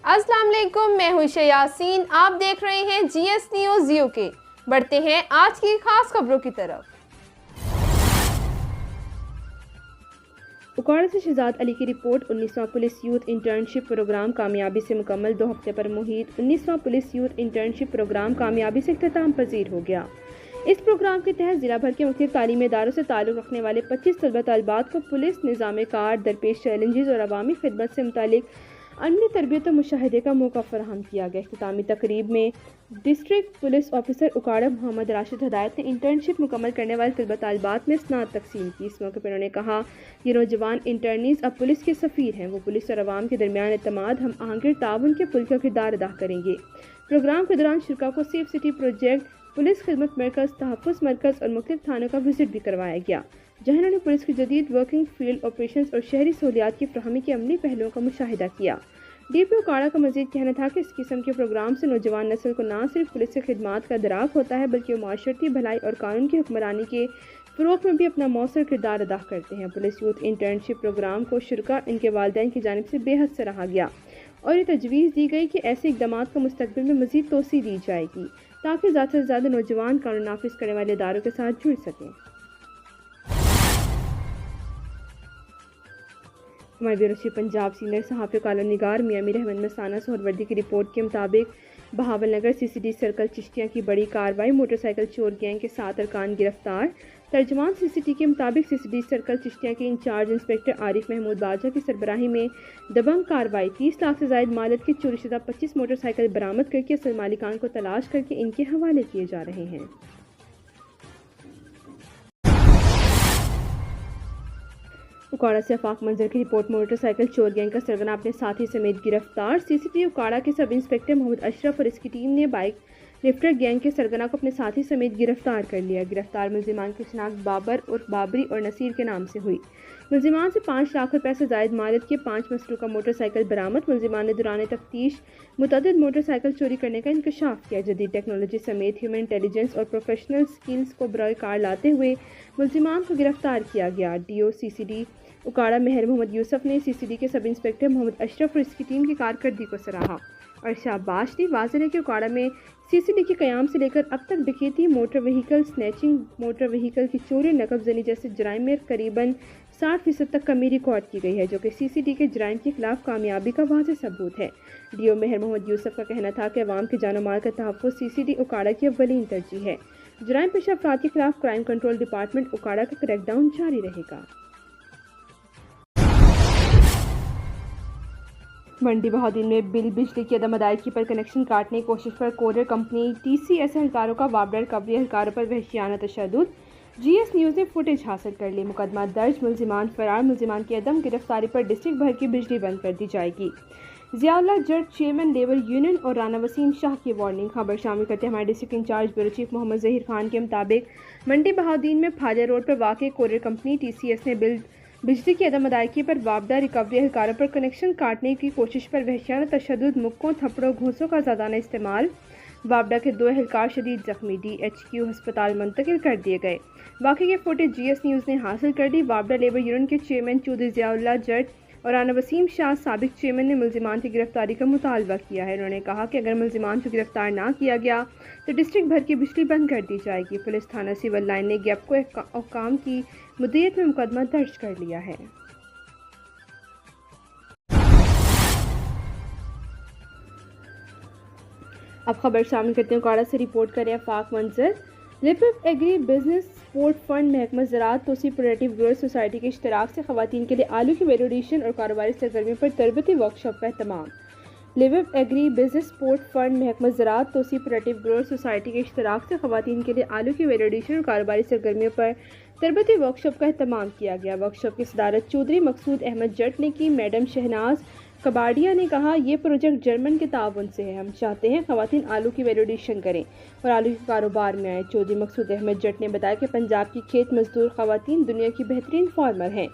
अस्सलाम वालेकुम, मैं हूं यासीन। आप देख रहे हैं जीएस न्यूज़ यूके। बढ़ते हैं आज की खास खबरों की तरफ। उकाड़ा से शहजाद अली की रिपोर्ट। 19वां पुलिस यूथ इंटर्नशिप प्रोग्राम कामयाबी से मुकम्मल। 2 हफ्ते पर मुहित 19वां पुलिस यूथ इंटर्नशिप प्रोग्राम कामयाबी से इख्तिताम पजीर हो गया। इस प्रोग्राम के तहत जिला भर के मुख्तलिफ तालीमी इदारों से ताल्लुक़ रखने वाले 25 तलबा तलबात को पुलिस निज़ाम कार, दरपेश चैलेंजेस और अवामी खिदमत से मुतालिक अमली तरबियत और मुशाहिदे का मौका फराहम किया गया। इख्तितामी तकरीब में district police officer Okara Mohammad Rashid Hidayat ने इंटर्नशिप मुकम्मल करने वाले तलबा तलबात में स्नात तकसीम की। इस मौके पर उन्होंने कहा, ये नौजवान इंटर्नीज अब पुलिस के सफ़ीर हैं। वो पुलिस और अवाम के दरमियान एतमाद, हम आहंगी ताउन के पुल का किरदार अदा करेंगे। प्रोग्राम के दौरान शुरा को सेफ सिटी प्रोजेक्ट, पुलिस खिदमत मरकज़, तहफ़्फ़ुज़ मरकज़ और मुख्तलिफ थानों का विजिट भी करवाया गया, जहाँ उन्होंने पुलिस की जदीद वर्किंग फील्ड ऑपरेशंस और शहरी सहूलियात की फराहमी के अमली पहलुओं का मुशाहिदा किया। डीपी उकाड़ा का मज़ीद कहना था कि इस किस्म के प्रोग्राम से नौजवान नस्ल को न सिर्फ पुलिस की खिदमात का दराक होता है, बल्कि वो माशरती भलाई और कानून की हुक्मरानी के फ़रोग़ में भी अपना मौसर किरदार अदा करते हैं। पुलिस यूथ इंटर्नशिप प्रोग्राम को शुरा, इनके वालिदैन की जानिब से बेहद सराहा गया और ये तजवीज़ दी गई कि ऐसे इक़दाम को मुस्तक़बिल में मज़ीद तोसी दी जाएगी, ताकि ज़्यादा से ज़्यादा नौजवान कानून नाफिज करने वाले इदारों के साथ जुड़ सकें। हमारे ब्यूरो चीफ पंजाब सीनियर सहाफ़ी कॉलम निगार मियां मीर अहमद मसाना सोहरवर्दी की रिपोर्ट के मुताबिक Bahawalnagar CCD circle Chishtian की बड़ी कार्रवाई, मोटरसाइकिल चोर गैंग के 7 अरकान गिरफ्तार। तर्जमान सीसीडी के मुताबिक सीसीडी सर्कल चिश्तिया के इंचार्ज इंस्पेक्टर आरिफ महमूद बाजा की सरबराही में दबंग कार्रवाई 30 लाख से ज़ायद मालियत की चोरीशुदा 25 मोटरसाइकिल बरामद करके असल मालिकान को तलाश करके इनके हवाले किए जा रहे हैं। उकाड़ा से आफाक मंजर की रिपोर्ट। मोटरसाइकिल चोर गैंग का सरगना अपने साथी समेत गिरफ्तार। सीसीटीवी उकाड़ा के सब इंस्पेक्टर मोहम्मद अशरफ और इसकी टीम ने बाइक लिफ्टर गैंग के सरगना को अपने साथी समेत गिरफ्तार कर लिया। गिरफ्तार मुलजिमान की शिनाख्त बाबर उर्फ बाबरी और नसीर के नाम से हुई। मुलजिमान से 5 लाख रुपए से ज़ायद मालियत के 5 मसरूका मोटरसाइकिल बरामद। मुलजिमान ने दौरान तफ्तीश मुतअद्दिद मोटरसाइकिल चोरी करने का इंकशाफ किया। जदीद टेक्नोलॉजी समेत ह्यूमन इंटेलिजेंस और प्रोफेशनल स्किल्स को बराए कार लाते हुए मुलजिमान को गिरफ्तार किया गया। डीओ सीसीडी उकाड़ा मेहर मोहम्मद यूसुफ ने सीसीडी के सब इंस्पेक्टर मोहम्मद अशरफ और इसकी टीम की कारकर्दगी को सराहा और शाबाश दी। वाज़ेह है कि उकाड़ा में सीसीडी के क़याम से लेकर अब तक डकैती, motor vehicle snatching, motor vehicle की चोरी, नकबजनी जैसे जराइम में करीबन 60% तक कमी रिकॉर्ड की गई है, जो कि सीसीडी के जराइम के खिलाफ कामयाबी का वाज़ेह सबूत है। डीओ मेहर मोहम्मद यूसुफ का कहना था कि अवाम के जान माल का तहफ़्फ़ुज़ सीसीडी उकाड़ा की अव्वलीन तरजीह है। जराइम पेशा अफराद के खिलाफ क्राइम कंट्रोल डिपार्टमेंट उकाड़ा का क्रैकडाउन जारी रहेगा। मंडी बहादुर में बिजली की अदम अदायगी पर कनेक्शन काटने की कोशिश पर कोरियर कंपनी टीसीएस एहलकारों का वापडा रिकवरी एहलकारों पर वहशियाना तशद्दुद। जीएस न्यूज़ ने फुटेज हासिल कर ली। मुकदमा दर्ज, मुलजिमान फरार। मुलजिमान की अदम गिरफ्तारी पर डिस्ट्रिक्ट भर की बिजली बंद कर दी जाएगी। ज़ियाउल्लाह जट चेयरमैन लेबर यूनियन और राना वसीम शाह की वार्निंग। खबर शामिल करते हमारे district in-charge bureau chief Mohammad Zaheer Khan के मुताबिक मंडी बहादुर में फाजा रोड पर वाक़ कोरियर कंपनी टीसीएस ने बिजली की अदम अदायगी पर वापडा रिकवरी एहलकारों पर कनेक्शन काटने की कोशिश पर वहशियाना तशद्दुद, मुक्कों, थप्पड़ों, घूंसों का ज़्यादाना इस्तेमाल। वापडा के 2 एहलकार शदीद जख्मी, DHQ अस्पताल मुंतकिल कर दिए गए। वाक़े की फुटेज जीएस न्यूज़ ने हासिल कर दी। वापडा लेबर यूनियन के चेयरमैन चौधरी ज़ियाउल्लाह जट और राना वसीम शाह साबिक चेयरमैन ने मुलजिमान की गिरफ्तारी का मुतालबा किया है। उन्होंने कहा कि अगर मुलजिमान को गिरफ्तार ना किया गया तो डिस्ट्रिक्ट भर की बिजली बंद कर दी जाएगी। पुलिस थाना सिविल लाइन ने गैप को काम की मुद्दत में मुकदमा दर्ज कर लिया है। अब खबर शामिल करते हैं उकाड़ा से। रिपोर्ट करें आफाक मंजर। लिपिप एग्री बिजनेस सपोर्ट फंड महकमा ज़राअत तोसी प्रोडक्टिव ग्रोथ सोसाइटी के इश्तराक से ख़वातीन के लिए आलू की वैल्यूएशन और कारोबारी सरगर्मियों पर तरबती वर्कशॉप का एहतमाम। लिपिप एग्री बिजनेस सपोर्ट फंड महकमा ज़राअत तोसी प्रोडक्टिव ग्रोथ सोसाइटी के इश्तराक से ख़वातीन के लिए आलू की वैल्यूएशन और कारोबारी सरगर्मियों पर तरबती वर्कशॉप का एहतमाम किया गया। वर्कशॉप की सदारत चौधरी मकसूद अहमद जट ने की। मैडम शहनाज कबाड़िया ने कहा, ये प्रोजेक्ट जर्मन के ताउन से है। हम चाहते हैं ख़वातीन आलू की वैल्यूएशन करें और आलू के कारोबार में आए। चौधरी मकसूद अहमद जट ने बताया कि पंजाब की खेत मजदूर ख़वातीन दुनिया की बेहतरीन फार्मर हैं,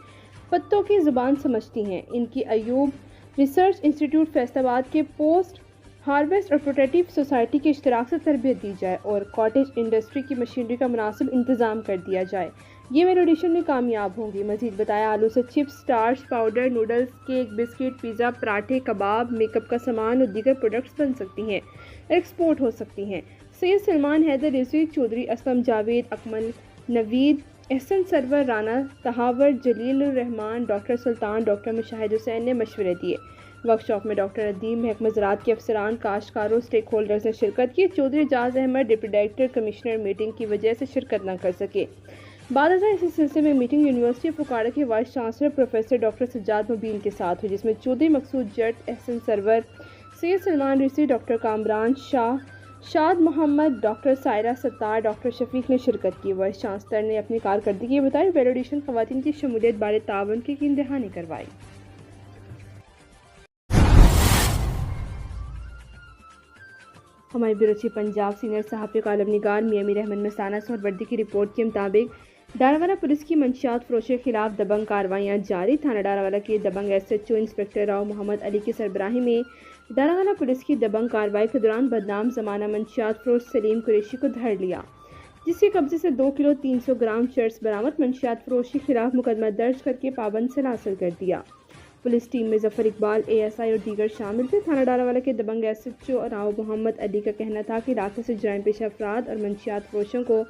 पत्तों की ज़ुबान समझती हैं। इनकी अयूब रिसर्च इंस्टीट्यूट फैसलाबाद के पोस्ट ہارویسٹ اور پروٹیکٹیو سوسائٹی کے اشتراک سے تربیت دی جائے اور کاٹیج انڈسٹری کی مشینری کا مناسب انتظام کر دیا جائے۔ یہ ویلیڈیشن میں کامیاب ہوں گی۔ مزید بتایا آلو سے chips, starch powder, noodles, cake, biscuit, pizza, پراٹھے، کباب، میک اپ کا سامان اور دیگر پروڈکٹس بن سکتی ہیں اور ایکسپورٹ ہو سکتی ہیں۔ سید سلمان حیدر رضوی، چودھری اسلم جاوید، اکمل نوید، احسن سرور رانا، تہاور، جلیل الرحمان، ڈاکٹر سلطان، ڈاکٹر مشاہد حسین نے مشورے دیے۔ ورکشاپ میں ڈاکٹر ادیم، محکمہ زراعت کے افسران، کاشتکاروں، اسٹیک ہولڈرز نے شرکت کی۔ Chaudhry Ijaz Ahmad, deputy director commissioner meeting کی وجہ سے شرکت نہ کر سکے۔ بعد ازاں اسی سلسلے میں میٹنگ یونیورسٹی آف فکواڑہ کے vice chancellor professor doctor Sajjad Mubeen کے ساتھ ہوئی، جس میں Chaudhry Maqsood Jatt, Ahsan Sarwar, Syed Salman Rizvi, doctor Kamran Shah, Shad Muhammad, doctor Saira Sattar, doctor Shafiq نے شرکت کی۔ وائس چانسلر نے اپنی کارکردگی بتائی۔ ویلیڈیشن خواتین کی شمولیت بارے تعاون کی یقین دہانی کروائی۔ ہمارے بیورو چیف پنجاب سینئر صحافی کالم نگار میاں امیر احمد مستانہ سہروردی کی رپورٹ کے مطابق ڈاراوالا پولیس کی منشیات فروشوں کے خلاف دبنگ کارروائیاں جاری۔ تھانہ ڈاراوالا کے دبنگ S H O inspector Rao Muhammad Ali کی سربراہی میں ڈاراوالا پولیس کی دبنگ کارروائی کے دوران بدنام زمانہ منشیات فروش سلیم قریشی کو دھر لیا، جس کے قبضے سے 2 کلو 300 گرام چرس برآمد۔ منشیات فروش کے خلاف مقدمہ درج کر کے پابند سیل حاصل کر دیا۔ پولیس ٹیم میں ظفر اقبال ASI اور دیگر شامل تھے۔ تھانہ ڈاراوالا کے دبنگ SHO راؤ محمد علی کا کہنا تھا کہ علاقے سے جرائم پیشہ افراد اور منشیات فروشوں کو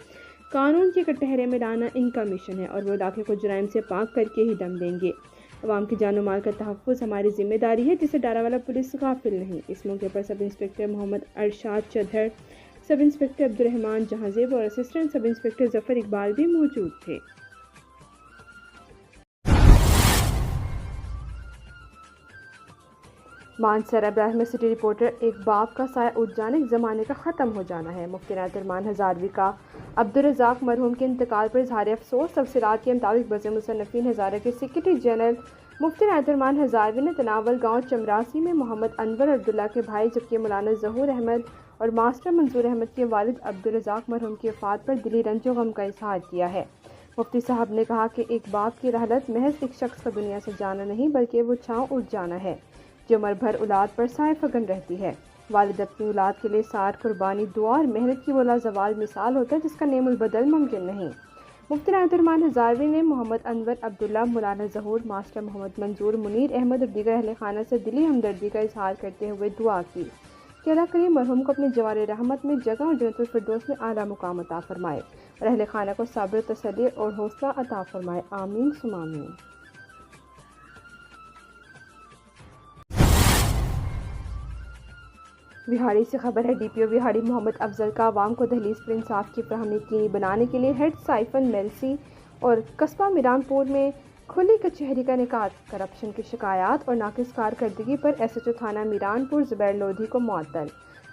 قانون کے کٹہرے میں لانا ان کا مشن ہے اور وہ علاقے کو جرائم سے پاک کر کے ہی دم لیں گے۔ عوام کی جان و مال کا تحفظ ہماری ذمہ داری ہے، جسے ڈاراوالا پولیس غافل نہیں۔ اس موقع پر سب انسپکٹر محمد ارشاد چدھر، سب انسپکٹر عبدالرحمان جہانزیب اور اسسٹنٹ سب انسپکٹر ظفر اقبال بھی موجود تھے۔ مانسر ابراہیم میں سٹی رپورٹر، ایک باپ کا سایہ اٹھ جانا ایک زمانے کا ختم ہو جانا ہے۔ مفتی عنایت الرحمان ہزاروی کا عبدالرزاق مرحوم کے انتقال پر اظہار افسوس۔ تفصیلات کے مطابق بزم مصنفین ہزارہ کے سیکرٹری جنرل مفتی عنایت الرحمان ہزاروی نے تناول گاؤں چمراسی میں محمد انور اور عبداللہ کے بھائی جبکہ مولانا ظہور احمد اور ماسٹر منظور احمد کے والد عبدالرزاق مرحوم کی وفات پر دلی رنج و غم کا اظہار کیا ہے۔ مفتی صاحب نے کہا کہ ایک باپ کی رحلت محض ایک شخص کا دنیا سے جانا نہیں بلکہ وہ چھاؤں اٹھ جانا ہے جو عمر بھر اولاد پر سایہ فگن رہتی ہے۔ والد اپنی اولاد کے لیے سار قربانی، دعا اور محنت کی وہ لازوال مثال ہوتا ہے جس کا نعم البدل ممکن نہیں۔ مفتی عنایت الرحمان ہزاروی نے محمد انور، عبداللہ، مولانا ظہور، ماسٹر محمد منظور، منیر احمد اور دیگر اہل خانہ سے دلی ہمدردی کا اظہار کرتے ہوئے دعا کی کہ اللہ کریم مرحوم کو اپنے جوار رحمت میں جگہ اور جنت الفردوس میں اعلیٰ مقام عطا فرمائے اور اہل خانہ کو صبر، تسلی اور حوصلہ عطا فرمائے۔ آمین ثم آمین۔ وہاڑی سے خبر ہے، DPO وہاڑی محمد افضل کا عوام کو دہلیز پر انصاف کی فراہمی یقینی بنانے کے لیے ہیڈ سائفن میلسی اور قصبہ میران پور میں کھلی کچہری کا انعقاد۔ کرپشن کی شکایات اور ناقص کارکردگی پر SHO تھانہ میران پور زبیر لودھی کو معطل۔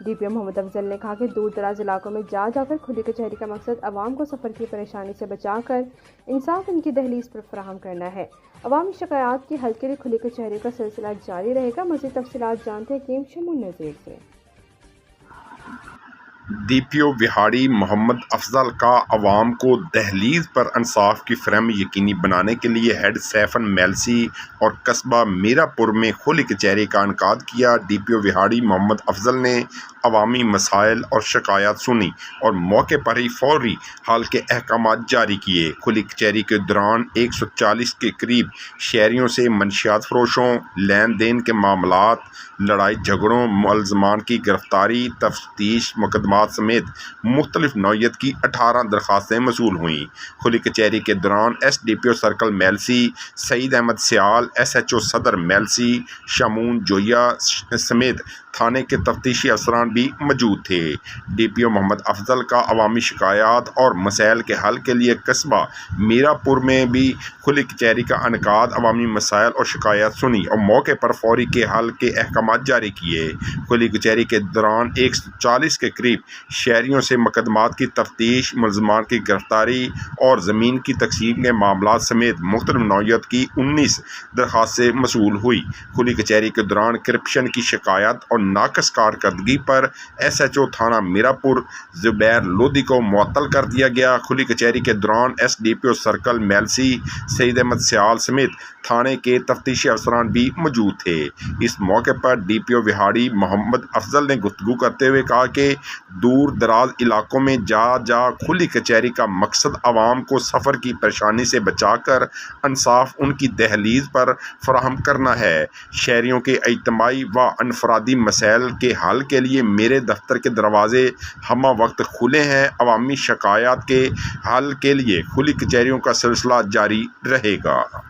DPO محمد افضل نے کہا کہ دور دراز علاقوں میں جا کر کھلی کچہری کا مقصد عوام کو سفر کی پریشانی سے بچا کر انصاف ان کی دہلیز پر فراہم کرنا ہے۔ عوامی شکایات کے حل کے لیے کھلی کچہری کا سلسلہ جاری رہے گا۔ مزید تفصیلات جانتے ہیں حکیم شمول نذیر سے۔ DPO وہاڑی محمد افضل کا عوام کو دہلیز پر انصاف کی فراہمی یقینی بنانے کے لیے ہیڈ سیفن میلسی اور قصبہ میرا پور میں کھلی کچہری کا انعقاد کیا۔ DPO وہاڑی محمد افضل نے عوامی مسائل اور شکایات سنی اور موقع پر ہی فوری حل کے احکامات جاری کیے۔ کھلی کچہری کے دوران 140 کے قریب شہریوں سے منشیات فروشوں، لین دین کے معاملات، لڑائی جھگڑوں، ملزمان کی گرفتاری، تفتیش مقدمات سمیت مختلف نوعیت کی 18 درخواستیں موصول ہوئیں۔ کھلی کچہری کے دوران SDPO سرکل میلسی سعید احمد سیال، SHO صدر میلسی شمون جویا سمیت تھانے کے تفتیشی افسران بھی موجود تھے۔ DPO محمد افضل کا عوامی شکایات اور مسائل کے حل کے لیے قصبہ میرا پور میں بھی کھلی کچہری کا انعقاد، عوامی مسائل اور شکایات سنی اور موقع پر فوری کے حل کے احکامات جاری کیے۔ کھلی کچہری کے دوران 140 کے قریب شہریوں سے مقدمات کی تفتیش، ملزمان کی گرفتاری اور زمین کی تقسیم کے معاملات سمیت مختلف نوعیت کی 19 درخواستیں موصول ہوئی۔ کھلی کچہری کے دوران کرپشن کی شکایات اور اور ناقص کارکردگی پر SHO تھانہ میراپور زبیر لودھی کو معطل کر دیا گیا۔ کھلی کچہری کے دوران SDPO سرکل میلسی سعید احمد سیال سمیت تھانے کے تفتیشی افسران بھی موجود تھے۔ اس موقع پر DPO وہاڑی محمد افضل نے گفتگو کرتے ہوئے کہا کہ دور دراز علاقوں میں جا کھلی کچہری کا مقصد عوام کو سفر کی پریشانی سے بچا کر انصاف ان کی دہلیز پر فراہم کرنا ہے۔ شہریوں کے اجتماعی و انفرادی مسائل کے حل کے لیے میرے دفتر کے دروازے ہمہ وقت کھلے ہیں۔ عوامی شکایات کے حل کے لیے کھلی کچہریوں کا سلسلہ جاری رہے گا۔